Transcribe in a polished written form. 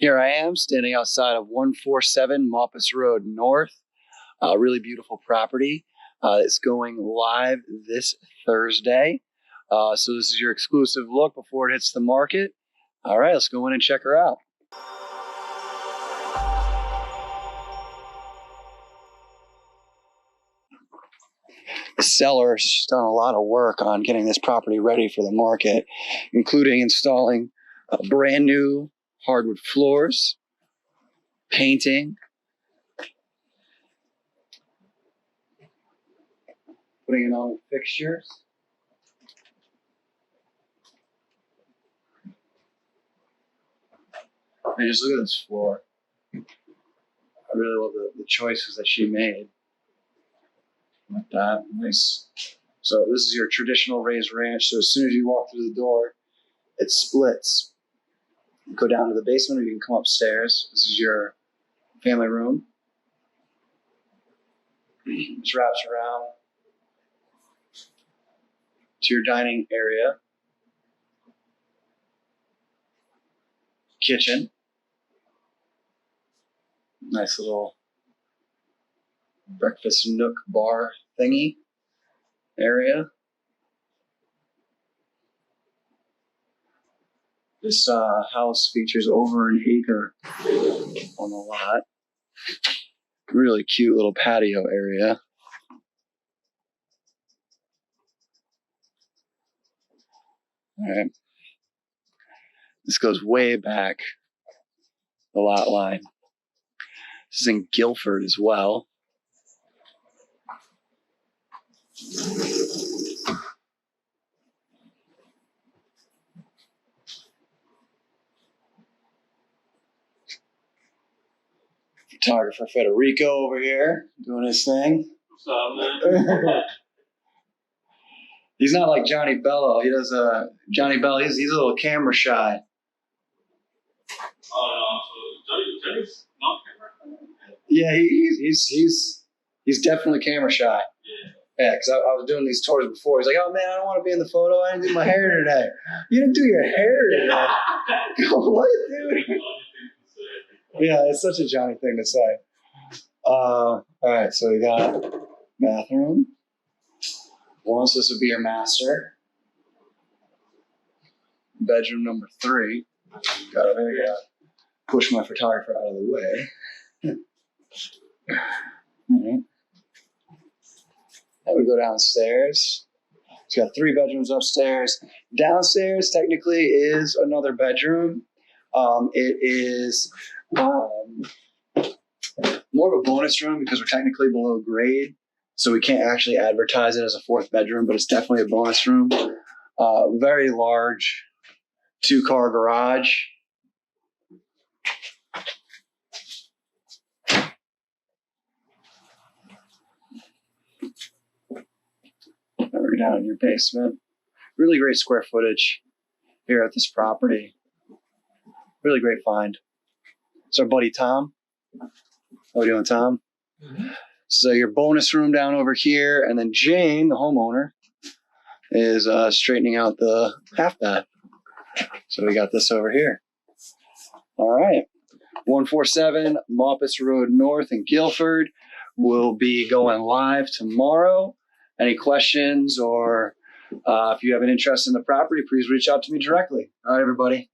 Here I am standing outside of 147 Maupas Road North. A really beautiful property. It's going live this Thursday. So this is your exclusive look before it hits the market. All right, let's go in and check her out. The seller has done a lot of work on getting this property ready for the market, including installing brand new hardwood floors, painting, putting in all the fixtures. And just look at this floor. I really love the choices that she made. Like that, nice. So this is your traditional raised ranch. So as soon as you walk through the door, it splits. You go down to the basement, or you can come upstairs. This is your family room. Just wraps around to your dining area, kitchen. Nice little breakfast nook bar thingy area. This house features over an acre on the lot. Really cute little patio area. All right. This goes way back the lot line. This is in Guilford as well. Photographer Federico over here doing his thing. What's up, man? He's not like Johnny Bello. He does Johnny Bello. He's a little camera shy. Oh no, so Johnny's not camera. Yeah, he's definitely camera shy. Yeah, because I was doing these tours before. He's like, "Oh man, I don't want to be in the photo. I didn't do my hair today." You didn't do your hair today. What, dude? Yeah, it's such a Johnny thing to say. All right, so we got bathroom. Once this would be your master. Bedroom number 3. Gotta push my photographer out of the way. All right. Then we go downstairs. It's got 3 bedrooms upstairs. Downstairs technically is another bedroom. It is more of a bonus room because we're technically below grade, so we can't actually advertise it as a 4th bedroom, but it's definitely a bonus room. Very large 2-car garage. We're down in your basement. Really great square footage here at this property. Really great find. It's our buddy Tom. How are we doing, Tom? Mm-hmm. So your bonus room down over here, and then Jane, the homeowner, is straightening out the half bath. So we got this over here. All right. 147 Maupas Road North in Guilford will be going live tomorrow. Any questions or if you have an interest in the property, please reach out to me directly. All right, everybody.